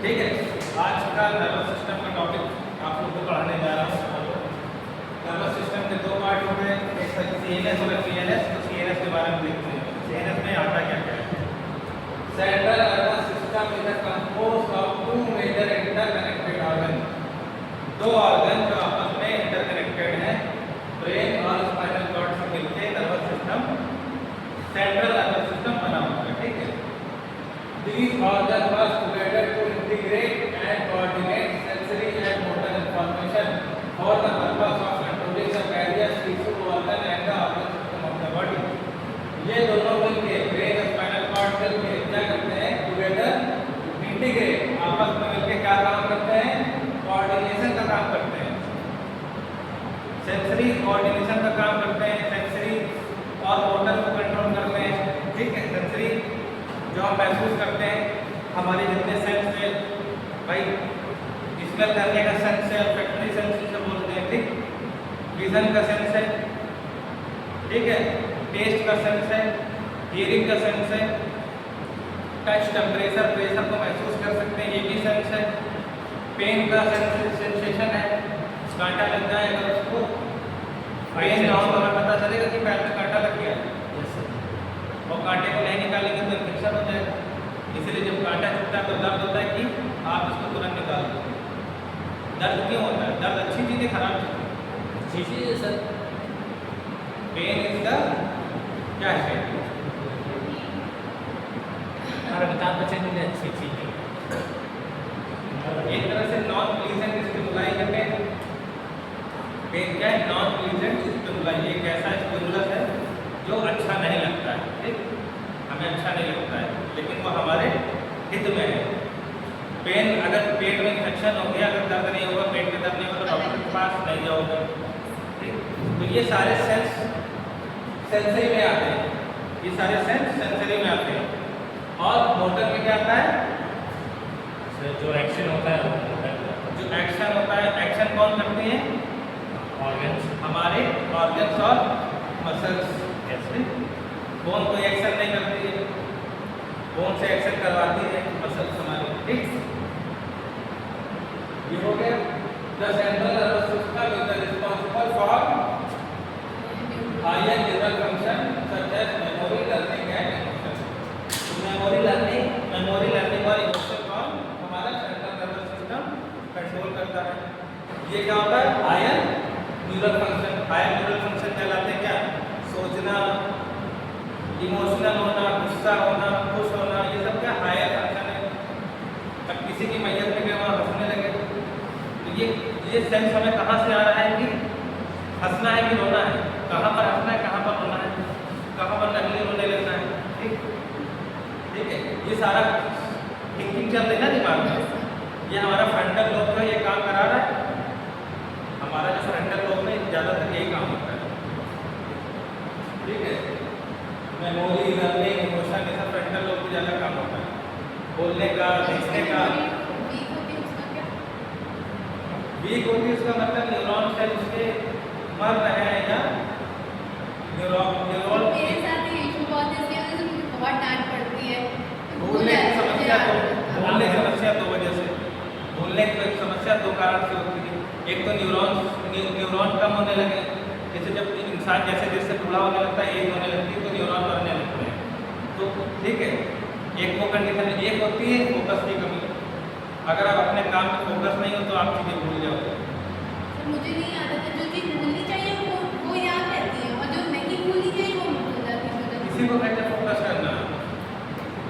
ठीक है, आज का नर्वस सिस्टम का टॉपिक आप लोग को पढ़ाने जा रहा हूँ। नर्वस सिस्टम के दो पार्ट हो गए, एक सीएनएस और पीएनएस। तो सीएनएस के बारे में देखते हैं, सीएनएस में आता क्या क्या है। Central nervous system is composed of two major interconnected organ. दो ऑर्गन जो आपस में इंटरकनेक्टेड हैं, ब्रेन और स्पाइनल कॉर्ड से मिलकर nervous system, central nervous system बना हुआ है। ठीक है, these organs work together to integrate and coordinate sensory and motor information for the purpose of controlling the various tissue organ and the organ system of the body. ये दोनों मिलके brain spinal cord मिलके क्या करते हैं, together integrate, आपस में मिलके क्या काम करते हैं, कोऑर्डिनेशन का काम करते हैं, सेंसरी कोऑर्डिनेशन का काम करते हैं, सेंसरी और मोटर को कंट्रोल करते हैं। ठीक है, सेंसरी जो हम महसूस करते हैं, हमारे जितने सेंस है भाई, स्मेल करने का सेंस है, फैक्टरी सेंस से बोलते हैं। ठीक, विजन का सेंस है, ठीक है, टेस्ट का सेंस है, हियरिंग का सेंस है, टच, टेम्परेचर, प्रेशर को महसूस कर सकते हैं, ये भी सेंस है। पेन का सेंसेशन है, कांटा लग जाए अगर उसको पेन ना हो तो हमें पता चलेगा कि पैर में कांटा लग गया है, और कांटे को नहीं निकालेंगे तो इन्फेक्शन हो जाएगा। इसलिए जब कांटा छूटता है तो दर्द होता है कि आप इसको तुरंत निकाल दो। दर्द क्यों होता है? दर्द अच्छी चीज़ है, खराब चीज़ है? अच्छी चीज़ है सर। पेन इज द क्या है, हमारे अमिताभ बच्चन ने अच्छी चीज़ है। एक तरह से नॉन प्लीजेंट स्टिमुलाई है पेन। पेन क्या है? Non pleasant stimuli. एक ऐसा स्टिमुलस है जो अच्छा नहीं लगता है। ठीक, हमें अच्छा नहीं लगता है, लेकिन वो हमारे हित में है। पेन, अगर पेट में इन्फेक्शन हो गया, अगर दर्द नहीं होगा, पेट में दर्द नहीं होगा तो डॉक्टर के पास नहीं जाओगे। ठीक, तो ये सारे सेंस सेंसरी में आते हैं, ये सारे सेंस सेंसरी में आते हैं। और मोटर में क्या आता है? जो एक्शन होता है वो मोटर, जो एक्शन होता है, एक्शन कौन करते हैं? ऑर्गन्स, हमारे ऑर्गन्स और मसल्स। बोन कोई एक्शन नहीं करती है, बोन से एक्शन करवाती है मसल्स हमारे। ठीक, ये हो गया। The central nervous system is the responsible for higher neural function such as memory, learning and emotion. Memory learning और इमोशन को हमारा सेंट्रल नर्वस सिस्टम कंट्रोल करता है। ये क्या होता है? Higher neural function. Higher neural function कहलाते हैं क्या? सोचना, इमोशनल होना, गुस्सा होना, खुश होना, ये सब क्या हायर फंक्शन है। अब किसी की मैयत में गए वहाँ हंसने लगे तो ये सेंस हमें कहाँ से आ रहा है कि हंसना है कि रोना है, कहाँ पर हंसना है, कहाँ पर रोना है, कहाँ पर नकली रोने लगना है। ठीक, ठीक है, ये सारा थिंकिंग चल रही है ना दिमाग में। ये हमारा फ्रंटल लोब का ये काम करा रहा है। हमारा जो फ्रंटल लोब में ज़्यादातर यही काम होता है। ठीक है, मेमोरी, लर्निंग, इमोशन, ये सब फ्रंटल लोब को ज़्यादा काम होता है। बोलने का, देखने का। वीक होती है उसका मतलब न्यूरॉन सेल उसके मर रहे हैं या न्यूरॉन मेरे साथ ये इशू बहुत है, इसकी वजह से मुझे बहुत डांट पड़ती है। भूलने की समस्या दो वजह से, भूलने की समस्या दो कारण से होती है। एक तो न्यूरॉन कम होने लगे, जैसे जब इंसान जैसे जैसे बूढ़ा होने लगता है, एज होने लगती है तो न्यूरॉन मरने लगते हैं। तो ठीक है, एक वो कंडीशन। एक होती है फोकस की कमी। अगर आप अपने काम में फोकस नहीं हो तो आप चीज़ें भूल जाओगे। मुझे नहीं आता था, जो चीज़ भूलनी चाहिए वो याद रहती है, और जो नहीं भूलनी चाहिए वो भूल जाती है। किसी को कहते हैं फोकस करना,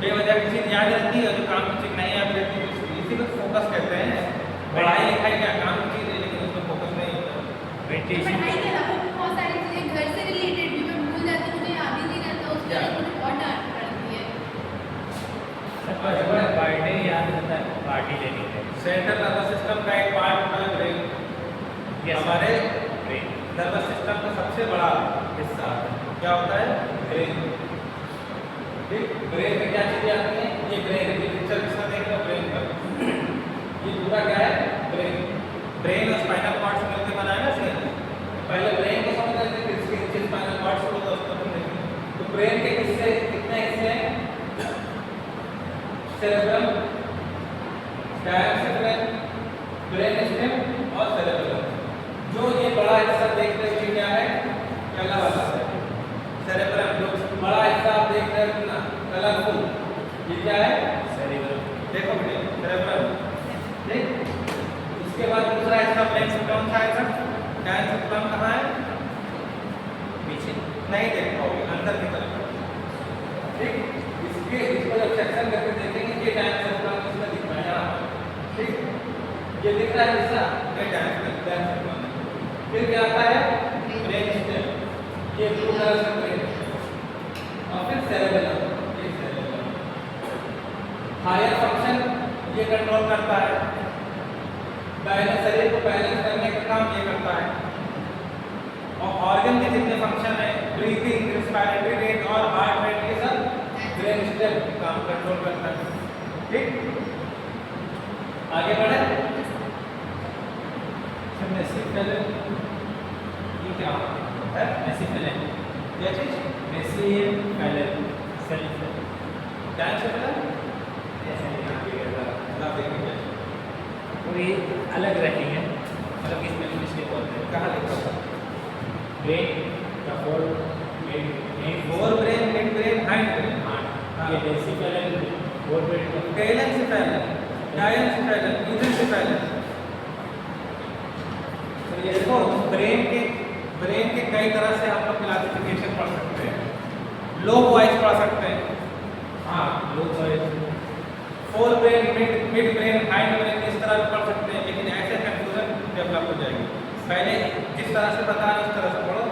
बेवजह की चीज़ याद रहती है और जो काम की चीज़ नहीं याद रहती है, इसी को फोकस कहते हैं। पढ़ाई लिखाई क्या काम की चीज़ है, लेकिन उसमें फोकस नहीं होता। पढ़ाई के अलावा बहुत सारी चीज़ें घर से रिलेटेड भी मैं भूल जाती हूँ, मुझे याद ही नहीं रहता, उसके लिए मुझे बहुत डांट पड़ती है। बर्थडे याद रहता है, पार्टी लेनी है। सेंट्रल नर्वस सिस्टम का एक पार्ट होता है ब्रेन। हमारे ब्रेन नर्वस सिस्टम का सबसे बड़ा हिस्सा क्या होता है? ब्रेन। ठीक, ब्रेन में क्या चीज़ें आती हैं? ये ब्रेन, ये पिक्चर किसका देख रहे हो? ब्रेन का। ये पूरा क्या है? ब्रेन। ब्रेन और स्पाइनल कॉर्ड से मिलकर बना है ना सेल। पहले ब्रेन को समझ रहे थे, इसके नीचे स्पाइनल कॉर्ड से होता है, उसको देखें तो ब्रेन के कितने हिस्से हैं? सेरेब्रम, डायंसेफेलन, ब्रेन स्टेम और सेरेबेलम। जो ये बड़ा हिस्सा देख रहे हो ये क्या है? पहला वाला है सेरेबेलम। जो बड़ा हिस्सा आप देख रहे हो ना कलरफुल, ये क्या है? सेरिब्रम। देखो बेटे सेरेबेलम, ठीक। उसके बाद दूसरा हिस्सा ब्रेन से कौन सा है सर? डायंसेफेलन कहाँ है? पीछे नहीं देख पाओगे, अंदर की तरफ, ठीक। इसको जब सेक्शन करके देखेंगे ये डायंसेफेलन इसमें दिख रहा है यहाँ, ठीक। ये दिख रहा है हिस्सा, ये डायंसेफेलन। फिर क्या आता है? ब्रेन स्टेम, ये ब्लू कलर से ब्रेन, और फिर सेरेबेलम, ये सेरेबेलम। हायर फंक्शन ये कंट्रोल करता है, बैलेंस, शरीर को बैलेंस करने का काम ये करता है। और ऑर्गन के जितने फंक्शन है, ब्रीथिंग, रेस्पिरेटरी रेट और हार्ट रेट, ये सब ब्रेन स्टेम काम कंट्रोल करता है, ठीक। आगे बढ़े। मेसिफेलन ये क्या है? मेसिफेलन ये चीज मेसिफेलन सेल्फ डायंसेफेलन ऐसे यहाँ पे ना देखिए और ये अलग रखेंगे, मतलब इसमें इंग्लिश में बोलते हैं। कहाँ लिखा था? ब्रेन का four main fore brain, mid brain, hind brain. हाँ, ये डेसिफेलन फोर ब्रेन का डायंसेफेलन, डायंसेफेलन, मीसेंसेफेलन। तो ये देखो ब्रेन के कई तरह से हम लोग क्लासिफिकेशन पढ़ सकते हैं। लो वॉइस पढ़ सकते हैं, हाँ लोग fore brain, mid brain, hind brain, इस तरह से पढ़ सकते हैं। लेकिन ऐसे कंफ्यूजन डेवलप हो जाएगी। पहले जिस तरह से बता रहे उस तरह से पढ़ो,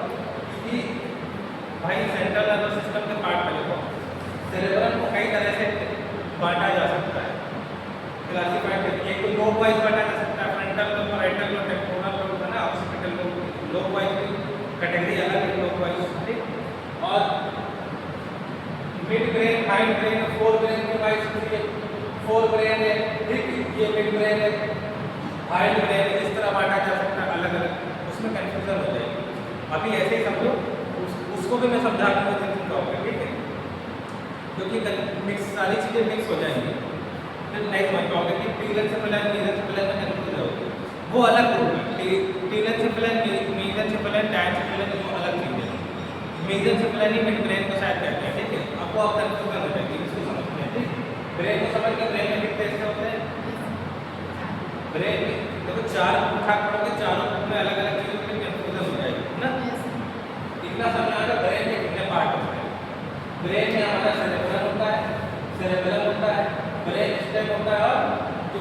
क्योंकि भाई सेंट्रल नर्वस सिस्टम के पार्ट में देखो सेरेब्रम को कई तरह से बांटा जा सकता है, क्लासिफाइड करके। एक तो लोब वाइज बांटा जा सकता है, frontal lobe, parietal lobe, temporal lobe है ना, ऑक्सीपिटल लोब। लोब वाइज की कैटेगरी अलग है, लोब वाइज, ठीक। और mid brain, hind brain, fore brain के वाइज, फोर ब्रेन है, ठीक, ये मिड ब्रेन है, हाइंड ब्रेन, इस तरह बांटा जा सकता है अलग अलग। उसमें कंफ्यूजन हो जाएगी। अभी ऐसे ही समझो, उसको भी मैं समझा दूंगा जिन कहोगे, ठीक है, क्योंकि मिक्स सारी चीज़ें मिक्स हो जाएंगी, फिर नहीं समझ पाओगे कि टीलेंसेफेलन, मीसेंसेफेलन में कंफ्यूज होगे। वो अलग ग्रुप है, टीलेंसेफेलन, मीसेंसेफेलन, डायंसेफेलन, वो अलग चीज़ है। मीसेंसेफेलन ही मिड ब्रेन को शायद कहते हैं, ठीक है। अब वो आप कंफ्यूजन हो जाएगी, इसको समझते हैं, ठीक। ब्रेन को समझ के ब्रेन में कितने हिस्से होते हैं? ब्रेन में देखो चार भाग पढ़ोगे, चारों में अलग अलग चीज़ों में कंफ्यूजन हो जाएगी, है ना। इतना समझना है ब्रेन के कितने पार्ट होते हैं। ब्रेन में हमारा सेरेब्रम होता है, सेरेब्रम होता है, ब्रेन स्टेम होता है, और जो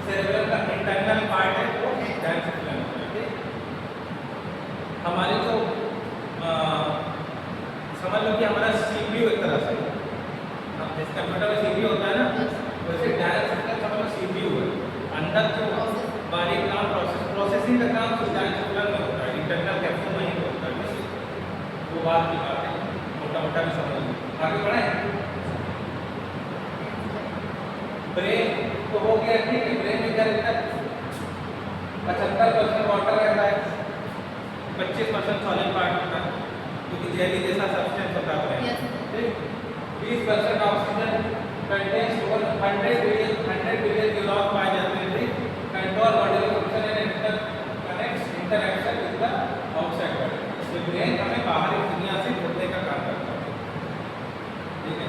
सेरेब्रम का इंटरनल पार्ट है वो डायंसेफेलन होता है, ठीक। हमारे जो समझ लो कि हमारा सीपीयू एक तरह से, जिस कंप्यूटर में सीपीयू होता है ना, वैसे डायंसेफेलन समझ लो सीपीयू है। अंदर जो बारीक काम प्रोसेसिंग का काम तो डायंसेफेलन में होता है, इंटरनल कैप्सूल में ही होता है। वो बात की बात है, मोटा मोटा भी समझ लो। आगे बढ़े। ब्रेन तो हो गया, ठीक है। ब्रेन में क्या रहता है? 75% वाटर रहता है, 25% सॉलिड पार्ट होता है, क्योंकि जेली जैसा सब्सटेंस होता है ब्रेन, ठीक। 20% oxygen contains over 100 billion neuron पाए जाते हैं, ठीक। Control body function and interaction with the outside world. ये ब्रेन हमें बाहरी दुनिया से जोड़ने का काम करता है, ठीक है।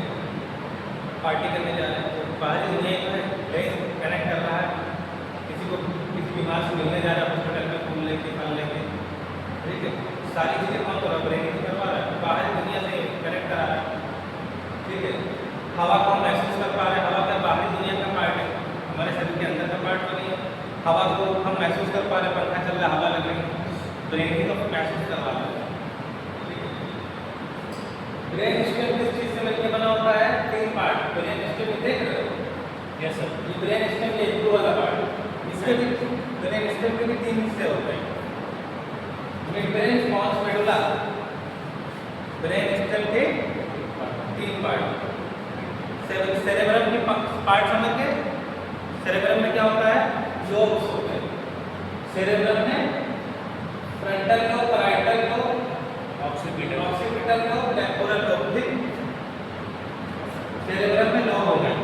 पार्टी करने जा रहे हैं तो बाहरी दुनिया को ब्रेन कनेक्ट कर रहा है, किसी बीमार से मिलने जा रहा है हॉस्पिटल में, फूल लेके, फल लेके, ठीक है। सारी चीज़ें कौन कर रहा है? ब्रेन ही करवा रहा है, बाहरी दुनिया से कनेक्ट करा रहा है, ठीक है। हवा को हम महसूस कर पा रहे हैं, हवा का बाहरी दुनिया का पार्ट है, हमारे शरीर के अंदर का पार्ट तो नहीं है। हवा को हम महसूस कर पा रहे हैं, पंखा चल रहा है, हवा लग रही है, ब्रेन ही तो महसूस करवा रहा है, ठीक है। ब्रेन स्टेम किस चीज़ से मिलकर बना होता है? 3 पार्ट। ब्रेन स्टेम देख रहे हो? Yes sir. ये ब्रेन स्टेम ये ब्लू वाला पार्ट, इसके भी ब्रेन स्टेम के भी 3 हिस्से होते हैं। Mid brain, pons, medulla, brain stem के 3 पार्ट। सेरेब्रम के पार्ट समझ के, सेरेब्रम में क्या होता है? लोब्स होते हैं। सेरेब्रम में frontal lobe, parietal lobe, occipital lobe, temporal lobe, ठीक। सेरेब्रम में लोब हो गए।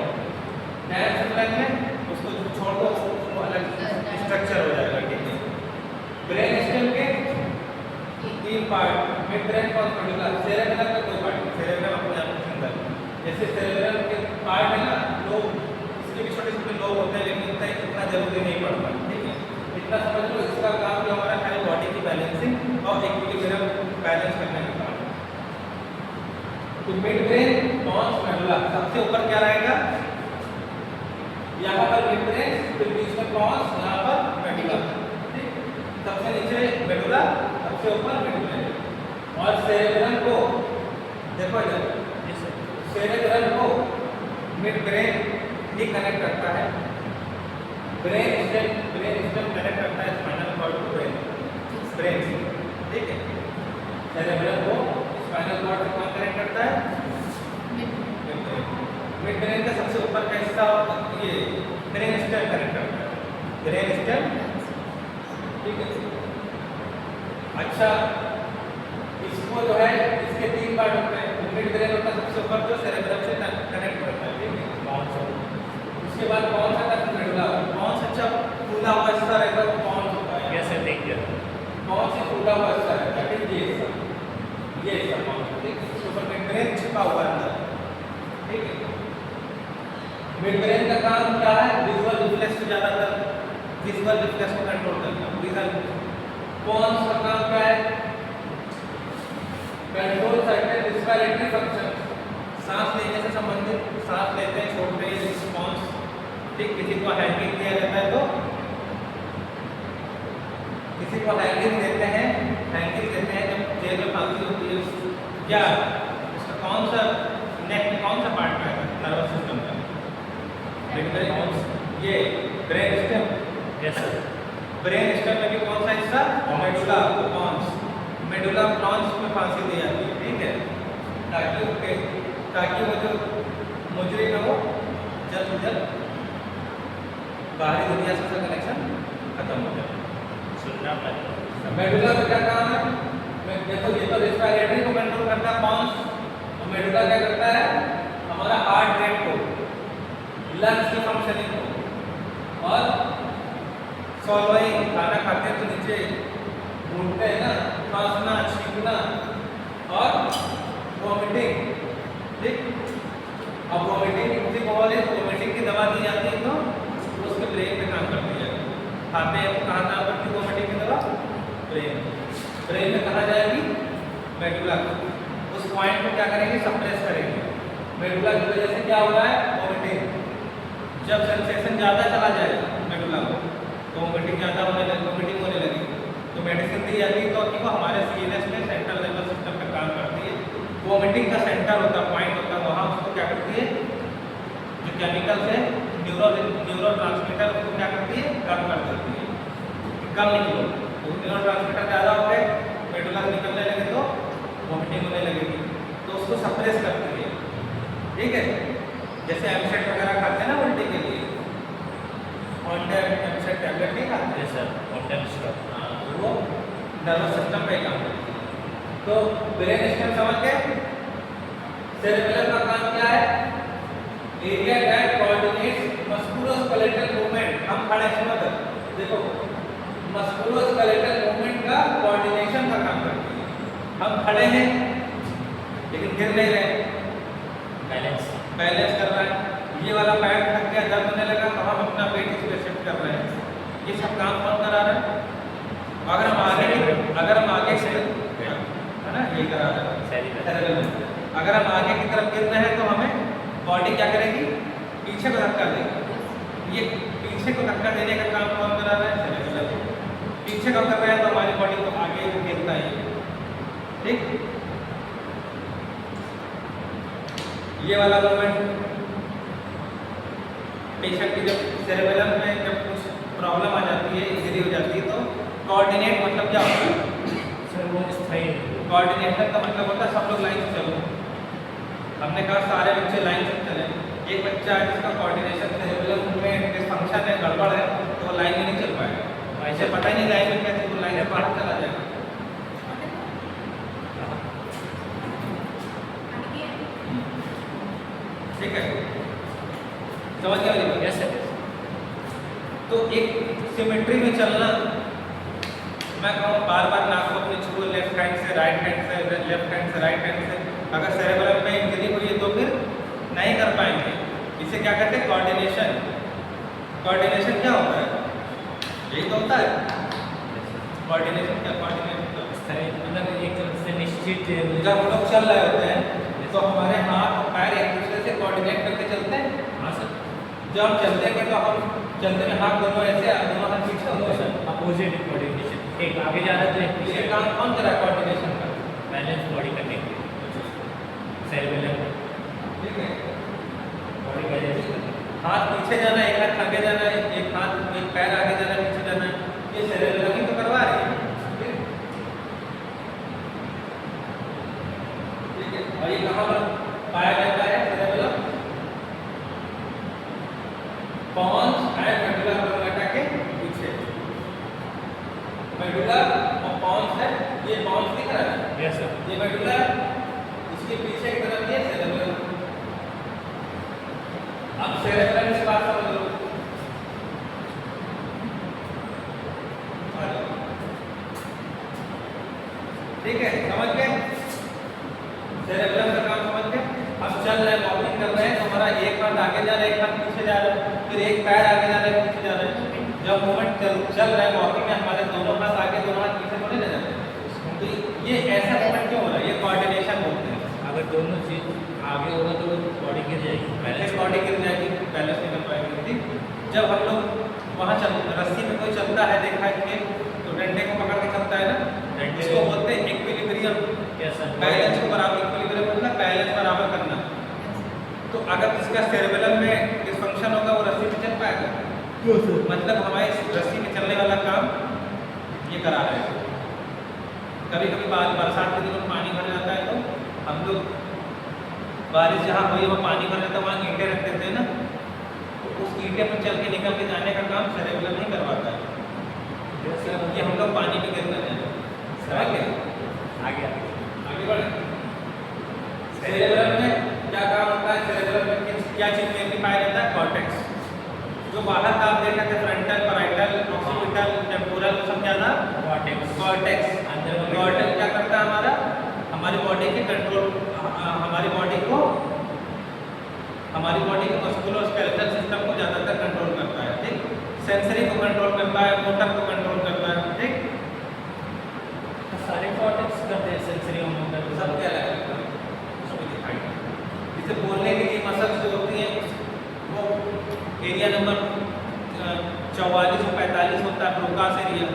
डायंसेफेलन में उसको छोड़ दो, mid brain pause medulla cerebrum का कोई पार्ट सेरेब्रम अपने आप के अंदर जैसे सेरेब्रम के पार्ट है ना लोब इसके भी छोटे छोटे लोब होते हैं लेकिन इतना जरूरी नहीं पड़ता ठीक है इतना समझ लो इसका काम जो हमारा खाली बॉडी की बैलेंसिंग और इक्विलिब्रियम बैलेंस करने का काम तो मिड ब्रेन पॉज मेडुला सबसे ऊपर क्या रहेगा यहाँ पर मिड ब्रेन फिर बीच में पॉज यहाँ पर मेडुला ठीक सबसे नीचे मेडुला सबसे ऊपर मिड ब्रेन और सेरेब्रम को देखो इधर सेरेब्रम को मिड ब्रेन ही कनेक्ट करता है ब्रेन स्टेम कनेक्ट करता है स्पाइनल कॉर्ड टू ब्रेन ठीक है सेरेब्रम को स्पाइनल कॉर्ड से कौन कनेक्ट करता है मिड ब्रेन का सबसे ऊपर का हिस्सा ये ब्रेन स्टेम कनेक्ट करता है ब्रेन स्टेम ठीक है अच्छा इसको जो है इसके 3 पार्ट होते हैं मिड ब्रेन होता है सबसे ऊपर जो सेरेब्रम से कनेक्ट करता है ठीक है कौन सा उसके बाद कौन सा का मेडुला कौन सा अच्छा फूला हुआ हिस्सा रहेगा वो कौन होता है कैसे देखिए कौन सा फूला हुआ हिस्सा रहेगा ठीक है ये हिस्सा कौन सा ठीक है उसके ऊपर मिड ब्रेन छिपा हुआ है अंदर ठीक है मिड ब्रेन का काम क्या है विजुअल रिफ्लेक्स को ज्यादातर विजुअल रिफ्लेक्स को कंट्रोल करना विजुअल कौन सा काम क्या है कंट्रोल सर्टेन रेस्पिरेटरी फंक्शन सांस लेने से संबंधित सांस लेते हैं छोड़ते हैं रिस्पांस ठीक किसी को हैंगिंग दिया जाता है तो किसी को हैंगिंग देते हैं जब जेल में फांसी होती है क्या इसका कौन सा नेक कौन सा पार्ट में है नर्वस सिस्टम का ये brain stem yes sir brain stem में भी कौन सा हिस्सा मेडुला पॉन्स मेडुला पॉन्स में फांसी दी जाती है ठीक है ताकि वो जो मुजरिम है वो जल्द से जल्द बाहरी दुनिया से उसका कनेक्शन खत्म हो जाए सुनना पड़ेगा मेडुला का क्या काम है देखो ये तो रेस्पिरेटरी को कंट्रोल करता है पॉन्स और मेडुला क्या करता है हमारा हार्ट रेट को लंग्स की फंक्शनिंग को और सॉल्विंग खाना खाते हैं तो नीचे घूमते हैं ना खांसना छींकना और वॉमिटिंग ठीक अब वॉमिटिंग किसी को बोले तो वॉमिटिंग की दवा दी जाती है तो उसके ब्रेन पे काम करती है खाते हैं तो कहाँ काम करती है वॉमिटिंग की दवा ब्रेन में कहाँ जाएगी मेडुला उस पॉइंट को क्या करेंगे सप्रेस करेंगे मेडुला की वजह से क्या हो रहा है वॉमिटिंग जब सेंसेशन ज़्यादा चला जाएगा मेडुला को तो वॉमिटिंग ज़्यादा वॉमिटिंग होने लगी तो मेडिसिन दी जाती है तो कि वो हमारे सीएनएस में सेंट्रल नर्वस सिस्टम पे काम करती है वॉमिटिंग का सेंटर होता है पॉइंट होता है वहाँ उसको क्या करती है जो केमिकल से न्यूरो ट्रांसमीटर उसको क्या करती है कम कर देती है कम निकलो तो न्यूरो ट्रांसमीटर ज़्यादा हो गए मेडुला से निकलने लगे तो वॉमिटिंग होने लगेगी तो उसको सप्रेस करती है ठीक है जैसे एमसेट वगैरह खाते हैं ना उल्टी के लिए एमसेट टैबलेट नहीं खाते यस सर और वो नर्वस सिस्टम पे ही काम करती है तो ब्रेन स्टेम समझ गए सेरेब्रम का काम क्या है area that coordinates musculoskeletal movement हम खड़े समझ देखो मस्कुलोस्केलेटल मूवमेंट का कोऑर्डिनेशन का काम करती है हम खड़े हैं लेकिन गिर नहीं रहे बैलेंस कर रहा है ये वाला पैर थक गया दर्द होने लगा तो हम अपना वेट इस पे शिफ्ट कर रहे हैं ये सब काम कौन करा रहा है अगर हम आगे से है ना ये करा रहा है अगर हम आगे की तरफ गिर रहे हैं तो हमें बॉडी क्या करेगी पीछे को धक्का देगी ये पीछे को धक्का देने का काम कौन करा रहा है सेरेब्रम पीछे को कर रहे हैं तो हमारी बॉडी को आगे गिरता है ठीक ये वाला मूवमेंट पेशेंट की जब सेरेब्रम में जब कुछ प्रॉब्लम आ जाती है इंजरी हो जाती है तो कोऑर्डिनेट मतलब क्या होता है सर वो स्थायी कोऑर्डिनेशन का मतलब होता है सब लोग लाइन से चलो हमने कहा सारे बच्चे लाइन से चले एक बच्चा है जिसका कोऑर्डिनेशन सेरेब्रम में डिसफंक्शन है गड़बड़ है तो वो लाइन में नहीं चल पाएगा ऐसे पता ही नहीं लाइन में कैसे वो लाइन से बाहर चला जाएगा ठीक है समझ गया यस सर तो एक सिमेट्री में चलना मैं कहूँ बार बार नाक को अपने छुओ, लेफ्ट हैंड से राइट हैंड से, लेफ्ट हैंड से राइट हैंड से। अगर सेरेब्रम में इंजरी हुई है तो फिर नहीं कर पाएंगे। इसे क्या कहते हैं? कोऑर्डिनेशन। कोऑर्डिनेशन क्या होता है? यही तो होता है कोऑर्डिनेशन। क्या कोऑर्डिनेशन? मतलब एक तरह से निश्चित जब हम लोग चल रहे होते हैं तो हमारे हाथ और पैर एक दूसरे से कोऑर्डिनेट करके चलते हैं। हाँ सर, जब हम चलते हैं तो हम चलते में हाथ दोनों ऐसे, दोनों हाथ पीछे होते हैं। अपोजिट कोऑर्डिनेशन, एक आगे जा रहा है तो एक ये पीछे। काम कौन करा कोऑर्डिनेशन का? बैलेंस बॉडी करने के लिए सेरेब्रम ठीक है। बॉडी बैलेंस करने। हाथ पीछे जाना है, एक हाथ आगे जाना है, एक हाथ एक पैर आगे जाना है, पीछे जाना है, ये सेरेब्रम ही तो करवा रही है। ठीक है। और ये कहाँ पर पाया जाता है cerebrum? Pons and medulla oblongata के पीछे। मेडुला और पॉन्स है, ये पॉन्स दिख रहा है, यस सर, ये मेडुला, इसके पीछे की तरफ ये सेरेब्रम। अब सेरेब्रम की बात समझ लो। ठीक है, समझ गए? सेरेब्रम का काम समझ गए? अब चल रहे हैं, वॉकिंग कर रहे हैं, तो हमारा एक हाथ आगे जा रहा है, एक हाथ पीछे जा रहा है, फिर एक पैर आगे जा रहा है, पीछे जा रहा है। जब मूवमेंट चल रहा है वॉकिंग में, हमारे दोनों हाथ आगे, दोनों हाथ पीछे थोड़े ले जाते हैं। तो ये ऐसा मूवमेंट क्यों हो रहा है? ये कोऑर्डिनेशन बोलते हैं। अगर दोनों चीज आगे होगा तो बॉडी गिर जाएगी, बैलेंस बॉडी गिर जाएगी, बैलेंस नहीं कर पाएंगे। ठीक, जब हम लोग वहाँ रस्सी में कोई चलता है, देखा है तो डंडे को पकड़ के चलता है ना, इसको बोलते हैं इक्विलिब्रियम। बैलेंस को बराबर, इक्विलिब्रियम मतलब बैलेंस बराबर करना। तो अगर जिसका सेरेब्रम में डिसफंक्शन होगा वो रस्सी में चल पाएगा? मतलब हमारे रस्सी में चलने वाला काम ये करा रहे हैं। कभी कभी बरसात के दिनों में पानी भर जाता है तो हम लोग बारिश जहाँ हुई है वो पानी भर जाता है, वहाँ ईंटें रख देते हैं ना, तो उस ईंटे पर चल के निकल के जाने का काम सेरेब्रम नहीं करवाता है। ये हम लोग पानी में गिरते हैं। आगे आगे बढ़े। सेरेब्रम में क्या काम होता है? सेरेब्रम में क्या चीज में पाया जाता है? कॉर्टेक्स। जो बाहर का आप देख रहे थे फ्रंटल, पैराइटल, ऑक्सीपिटल, टेम्पोरल, सब क्या था? कॉर्टेक्स। अंदर कॉर्टेक्स क्या करता है? हमारा हमारी बॉडी के कंट्रोल, हमारी बॉडी के मस्कुलोस्केलेटल सिस्टम को ज़्यादातर कंट्रोल करता है। ठीक, सेंसरी को कंट्रोल करता है, मोटर को कंट्रोल करता है। ठीक, सारे कॉर्टेक्स करते हैं, सेंसरी और मोटर सब क्या अलग है, उसमें दिखाई देता है। जिसे बोलने के लिए मसल्स जो होती हैं वो एरिया नंबर 44 और 45 होता है, ब्रोकास एरिया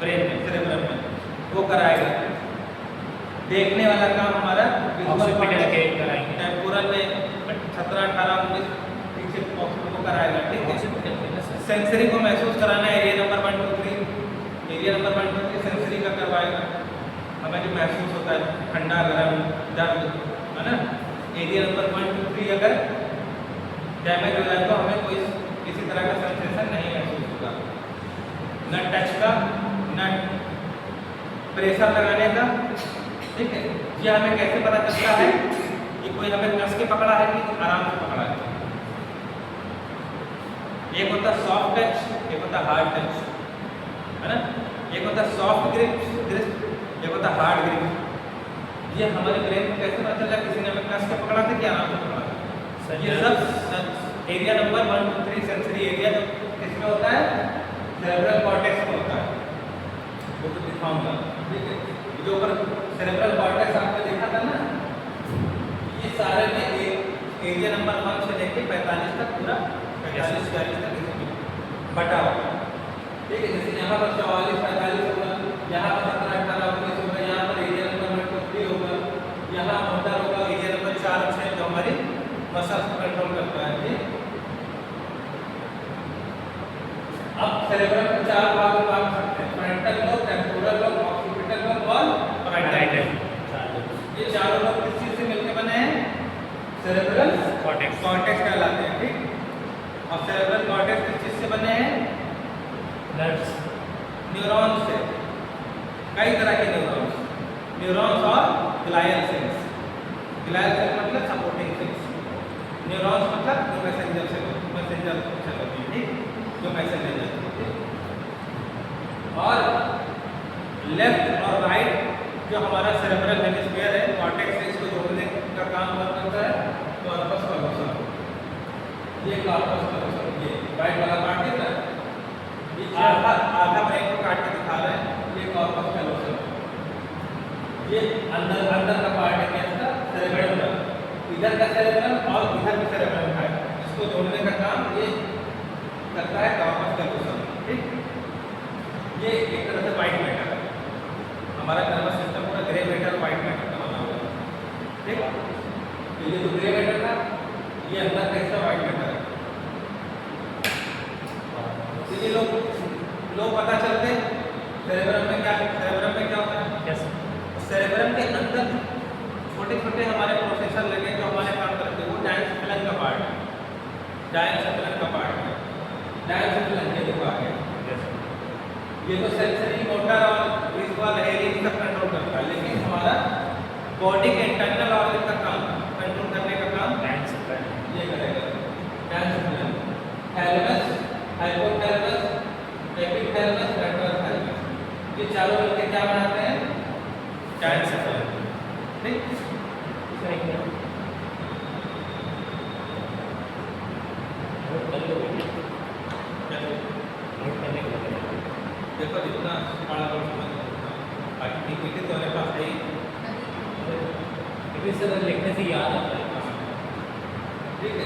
ब्रेन में, सेरेब्रम में, वो कराएगा। देखने वाला काम हमारा ऑक्सीपिटल के कराएंगे, टेम्पोरल में 17, 18, 19 पीछे ऑक्सीपिटल को कराएगा। ठीक है, सेंसरी को महसूस कराना area number 1, 2, 3, area number 1, 2, 3 sensory का करवाएगा। हमें जो महसूस होता है ठंडा, गर्म, दर्द, है ना, एरिया नंबर 1, 2, 3 अगर डैमेज हो जाए तो हमें कोई किसी तरह का सेंसेशन नहीं महसूस होगा, न टच का, न प्रेशर लगाने का। ठीक है, ये हमें कैसे पता चलता है कि कोई हमें कस के पकड़ा है कि आराम से पकड़ा है? एक होता है सॉफ्ट टच, एक होता है हार्ड टच, है ना। एक होता है सॉफ्ट ग्रिप, एक होता है हार्ड ग्रिप। ये हमारे ब्रेन को कैसे पता चला किसी ने हमें कस के पकड़ा था कि आराम से पकड़ा था? ये सब एरिया नंबर 1, 2, 3 सेंसरी एरिया जो किसमें होता है? सेरेब्रल कॉर्टेक्स में होता है। वो तो दिखाऊंगा। ठीक है, जो ऊपर सेरेब्रल कॉर्टेक्स आपने देखा था ना, ये सारे में एरिया नंबर 1 से लेके 45 तक, पूरा 45, 40 तक इसमें बटा होगा। ठीक है, जैसे यहाँ पर 44, 45 होगा, यहाँ पर 17, 18, 19 होगा, यहाँ पर एरिया नंबर 1, 2, 3 होगा, यहाँ मोटर होगा एरिया नंबर 4 और 6 जो हमारी मसल्स को कंट्रोल करता है। ठीक, अब सेरेब्रम के 4 भाग में बांट सकते हैं: frontal lobe, temporal lobe, occipital lobe और पैराइटल। ये चारों लोग किस चीज से मिलकर बने हैं? सेरेब्रल कॉर्टेक्स कहलाते हैं। ठीक, और सेरेब्रल कॉर्टेक्स किस चीज से बने हैं? नर्व्स, न्यूरॉन से। कई तरह के न्यूरॉन्स और ग्लायल सेल्स। ग्लायल सेल मतलब सपोर्टिंग सेल्स, न्यूरॉन्स मतलब जो मैसेंजर से होती है। ठीक, जो मैसेज ले जाती है। और लेफ्ट और राइट जो हमारा सेरेब्रल हेमिस्फीयर है, कॉर्टेक्स से इसको जोड़ने का काम करता है कॉर्पस कलोसम। ये कॉर्पस कलोसम, ये राइट वाला पार्ट है ना, ये आधा ब्रेन को काट के दिखा रहे हैं, ये कॉर्पस कलोसम। ये अंदर का पार्ट है कैसा, सेरेब्रम का, इधर का सेरेब्रम और इधर का सेरेब्रम है, इसको जोड़ने का काम ये करता है कॉर्पस कलोसम। ठीक, ये एक तरह से व्हाइट मैटर है, हमारा नर्वस सिस्टम पूरा ग्रे मैटर और व्हाइट मैटर का बना हुआ है। ठीक, तो ये तो ग्रे मैटर था, ये अंदर का हिस्सा व्हाइट मैटर है। इसीलिए लोग पता चलते सेरेब्रम में क्या होता है। कैसे? सेरेब्रम के अंदर छोटे छोटे हमारे प्रोसेसर लगे जो हमारे काम करते हैं, वो डायनसेफलन का पार्ट है, डायनसेफलन का पार्ट है। डायनसेफलन ये देखो आगे, ये तो सेंसरी, मोटर और विजुअल हेयरिंग सब कंट्रोल करता है, लेकिन हमारा बॉडी के इंटरनल ऑर्गन का काम कंट्रोल करने का काम ये करेगा diencephalon. Thalamus, hypothalamus, epithalamus, ventral thalamus, ये चारों मिलकर क्या बनाते हैं, डायनसेफलन। ठीक, देखो जितना बड़ा लोग समझ बाकी पीपीटी तो हमारे पास है ही, सर लिखने से याद आता है। ठीक है।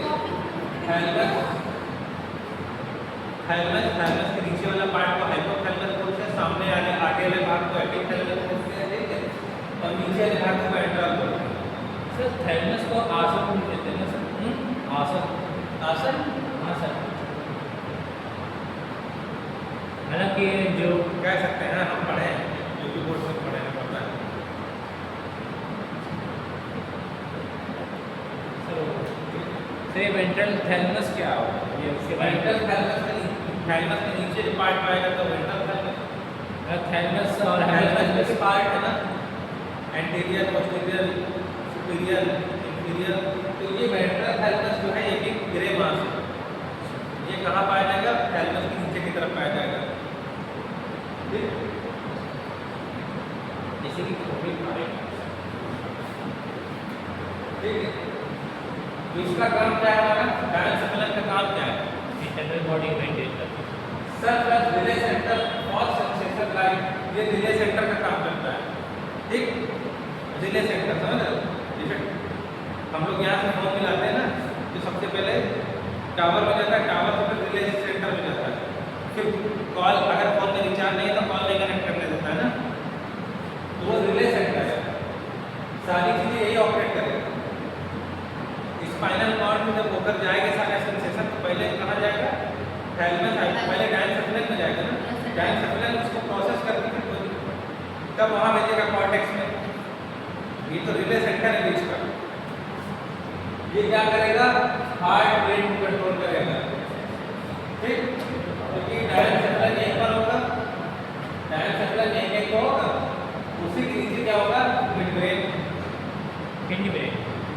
थैलेमस के नीचे वाला पार्ट को हाइपोथैलेमस बोलते हैं, सामने आगे वाले भाग को एपिथैलेमस बोलते हैं, ठीक है, और नीचे वाले भाग को वेंट्रल बोलते हैं। सर थैलेमस को आसन कहते हैं ना सर? आसन। हाँ सर, हालांकि जो कह सकते हैं, हम पढ़े हैं, यूपी बोर्ड से पढ़े हैं, पता है। सर वेंट्रल थैलेमस क्या होगा? ये उसके वेंट्रल थैलेमस के नीचे जो पार्ट पाएगा तो वेंट्रल थैलेमस। थैलेमस और थैलेमस के पार्ट है ना, एंटीरियर, पोस्टीरियर, सुपीरियर, इंफीरियर, तो ये वेंट्रल थैलेमस जो है ये भी ग्रे मास है। ये कहाँ पाया जाएगा, थैलेमस के नीचे की तरफ पाया जाएगा। जैसे कि खोपड़ी पाएगा। ठीक है, तो इसका काम क्या है, हमारा डायनसेफलन का काम क्या है, इंटरनल बॉडी मेंटेन करना। सर प्लस रिले सेंटर और सेंसेशन लाइन, ये रिले सेंटर का काम करता है। ठीक, रिले सेंटर समझ रहे हो, जैसे हम लोग यहाँ से फोन मिलाते हैं ना, तो सबसे पहले टावर में जाता है, टावर से फिर रिले सेंटर में जाता है, फिर कॉल, अगर फोन में रिचार्ज नहीं है तो कॉल नहीं कनेक्ट करने देता है ना, तो वो रिले सेंटर है, सारी चीज़ें यही ऑपरेट करेगा। स्पाइनल कॉर्ड में जब होकर जाएगा सारा सेंसेशन, तो पहले कहाँ जाएगा, थैलेमस आएगा, पहले डायनसेफलन में जाएगा ना, डायनसेफलन उसको प्रोसेस करके तब वहाँ भेजेगा कॉर्टेक्स में। ये तो रिले सेंटर है बीच का, ये क्या करेगा, हार्ट रेट को कंट्रोल करेगा। ठीक, क्योंकि डायनसेफलन यहीं पर होगा, डायनसेफलन यहीं पर होगा, उसी के नीचे क्या होगा, मिड ब्रेन,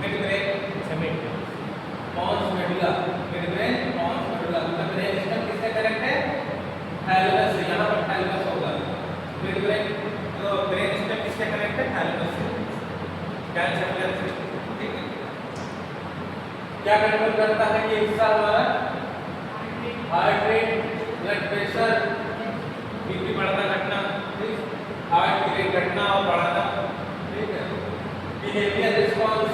मिड ब्रेन, समिट, pons medulla, mid brain, pons medulla, मतलब ब्रेन सिस्टम किससे कनेक्ट है, थैलेमस से, यहाँ पर थैलेमस होगा, मिड ब्रेन, तो ब्रेन सिस्टम किससे कनेक्ट है, थैलेमस से, डायनसेफलन से। ठीक है, क्या कंट्रोल करता है ये हिस्सा हमारा, heart rate, blood pressure, BP बढ़ना घटना, हार्ट की रेट घटना और बढ़ाना। ठीक है, बिहेवियर रिस्पॉन्स,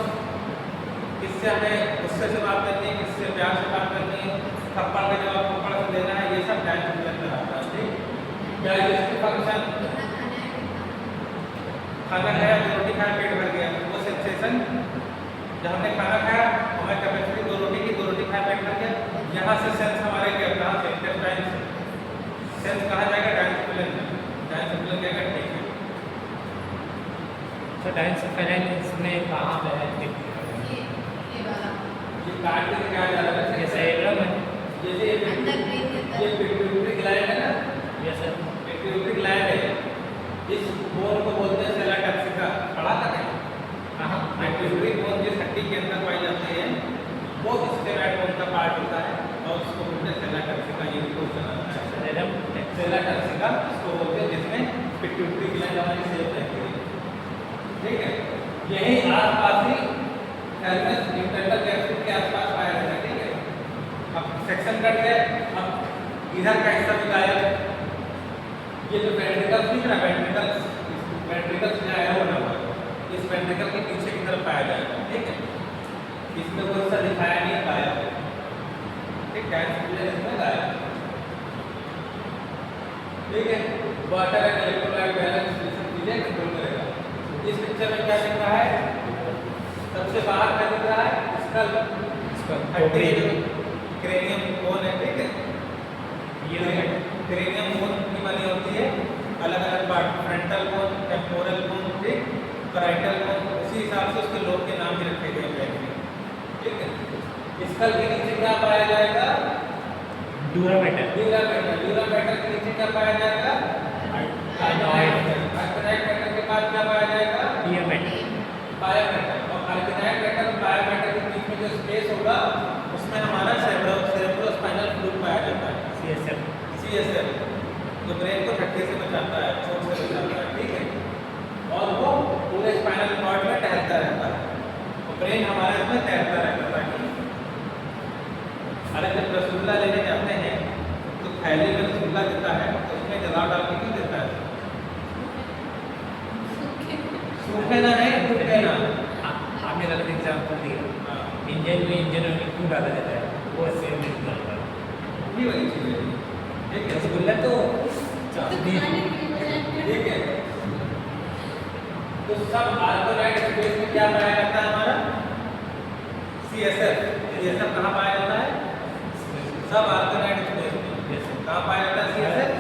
किससे हमें गुस्से से बात करनी है, किससे प्यार से बात करनी है, थप्पड़ का जवाब थप्पड़ से देना है, ये सब डायनसेफलन में आता है। ठीक, डाइजेस्टिव फंक्शन, खाना खाया, रोटी खाया, पेट भर गया, वो सेंसेशन, जब हमने खाना खाया, हमारी कैपेसिटी 2 रोटी की, 2 रोटी खाया, पेट भर गया, यहाँ से सेंस हमारे क्या, कहाँ से, इंटेस्टाइन से सेंस कहाँ जाएगा, डायनसेफलन में, डायनसेफलन क्या करते हैं। तो डायनसेफलन इसमें कहाँ पे है? ये वाला ये काट के क्या जा रहा है, जैसे सेरेब्रम है, जैसे अंदर ब्रेन के ये अंदर पिट्यूटरी ग्लैंड है ना, ये सर पिट्यूटरी ग्लैंड है, इस बोन को बोलते हैं सेला टॉक्सिका, पढ़ा था क्या, कहाँ? पिट्यूटरी बोन जिस हड्डी के अंदर पाई जाती है, वो स्टेरॉइड बोन का पार्ट होता है, और उसको बोलते हैं सेला टॉक्सिका, ये भी क्वेश्चन आता है, सेला टॉक्सिका इसको बोलते हैं, जिसमें पिट्यूटरी ग्लैंड हमारी सेफ रहती है, ठीक है। यही आसपास ही थैलेमस इंटरनल कैप्सूल के आसपास पाया जाता है, ठीक है। अब सेक्शन कट गया, अब इधर का हिस्सा भी गायब है। ये जो वेंट्रिकल्स दिख रहा है, वेंट्रिकल्स जो आया हुआ है, इस वेंट्रिकल के पीछे की तरफ पाया जाएगा, ठीक है। इसमें कोई सा दिखाया नहीं है, गायब है, ठीक है। इसमें गायब है, ठीक है। वाटर एंड इलेक्ट्रोलाइट बैलेंस ये सब चीजें कंट्रोल करेगा। इस पिक्चर में क्या दिख रहा है, सबसे बाहर क्या दिख रहा है, स्कल, क्रेनियम बोन है, ठीक है। ये क्रेनियम बोन की बनी होती है, अलग अलग part, frontal bone, temporal bone, ठीक, पैराइटल बोन, उसी हिसाब से उसके लोग के नाम भी रखे गए हैं, ठीक है। स्कल के नीचे क्या पाया जाएगा, ड्यूरा मैटर के नीचे क्या पाया जाएगा, आर्कनाइड मैटर के बाद क्या पाया जाएगा, बायोमेटर। और आर्कनाइड मैटर और बायोमेटर के बीच में जो स्पेस होगा उसमें हमारा सेरेब्रोस्पाइनल फ्लूइड पाया जाता है, CSF, जो ब्रेन को झटके से बचाता है, चोट से बचाता है, ठीक है। और वो पूरे स्पाइनल कॉर्ड में टहलता रहता है, तो ब्रेन हमारा इसमें तैरता रहता है। अरे जब रसगुल्ला लेने जाते हैं तो थैली में रसगुल्ला देता है, तो उसमें जला डाल के क्यों देता है, सूखे ना है, सूखे ना। आपने गलत एग्जाम्पल दिया, इंजन में क्यों डाला जाता है, वो सेम नहीं डालता, ये वाली चीज़ है, ठीक है। रसगुल्ला तो ठीक है, तो सब आर्कोनाइड स्पेस में क्या पाया जाता है हमारा, CSF कहाँ पाया जाता है, सब आर्कोनाइड स्पेस में। कहाँ पाया जाता है CSF,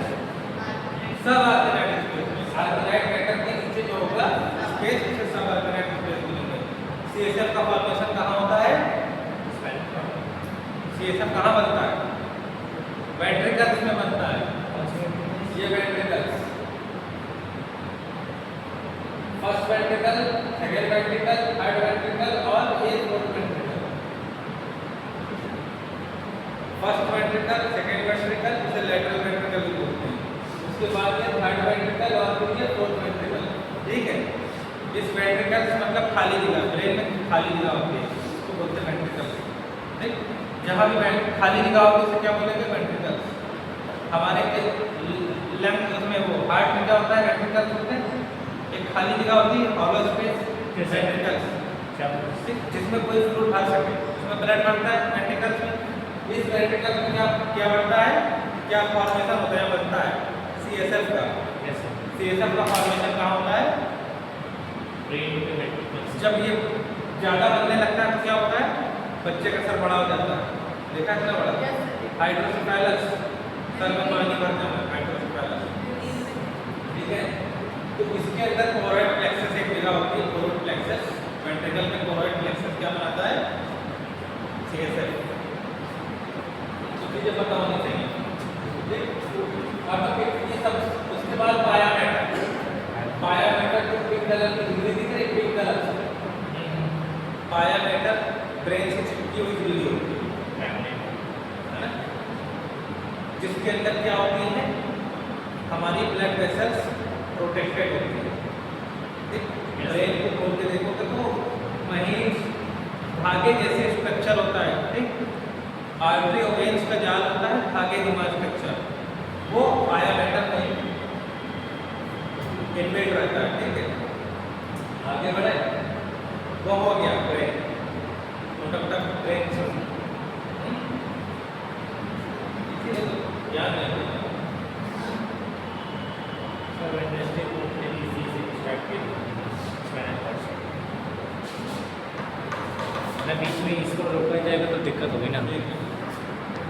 सब आर्कोनाइड स्पेस में। आर्कोनाइड मैटर के नीचे जो होगा स्पेस, उसे सब आर्कोनाइड स्पेस मिलेंगे। CSF का फॉर्मेशन कहाँ होता है, CSF कहाँ बनता है, वेंट्रिकल्स में बनता है, ये ventricles, first ventricle, second ventricle, third ventricle और ये fourth ventricle. First ventricle, second ventricle, इसे लैटरल वेंट्रिकल भी बोलते हैं। उसके बाद ये थर्ड वेंट्रिकल और फिर ये फोर्थ वेंट्रिकल, ठीक है। इस वेंट्रिकल मतलब खाली जगह, ब्रेन में खाली जगह होती है, उसको बोलते हैं वेंट्रिकल, ठीक। जहाँ भी खाली जगह होती है उसे क्या बोलेंगे, वेंट्रिकल। हमारे लंग उसमें वो हार्ट में क्या होता है, वेंट्रिकल्स होते हैं, एक खाली जगह होती है, हॉलो स्पेस, वेंट्रिकल्स, जिसमें कोई फ्लूइड भर सके, उसमें ब्लड बढ़ता है वेंट्रिकल्स में। इस वेंट्रिकल में क्या बढ़ता है, क्या फॉर्मेशन होता है, बनता है CSF का। CSF का फॉर्मेशन कहाँ होता है, जब ये ज़्यादा बनने लगता है तो क्या होता है, बच्चे का सर बड़ा हो जाता है, देखा कितना बड़ा, हाइड्रोसेफेलस, सर में पानी भर जाना, हाइड्रोसेफेलस, ठीक है। तो इसके अंदर कोरोइड प्लेक्सस एक जगह होती है, कोरोइड प्लेक्सस, वेंट्रिकल में कोरोइड प्लेक्सस क्या बनाता है, CSF। तो चीजें पता होनी चाहिए, ठीक। अब ये सब, उसके बाद बायोमेटर जो पिंक कलर की झिल्ली दिख रही है, पिंक कलर से बायोमेटर ब्रेन से चिपकी हुई झिल्ली होती है ना, जिसके अंदर क्या होती है, हमारी ब्लड वेसल्स प्रोटेक्टेड होती है, ठीक। ब्रेन को खोल के देखोगे तो महीन धागे जैसे स्ट्रक्चर होता है, ठीक। आर्टरी और वेन्स का जाल होता है, धागे नुमा स्ट्रक्चर, वो बायोमेटर में इनबिल्ट रहता है, ठीक है। आगे बढ़े, वो हो गया ब्रेन, मोटा ब्रेन से याद रखिए। बीच में इसको रोका जाएगा तो दिक्कत होगी ना।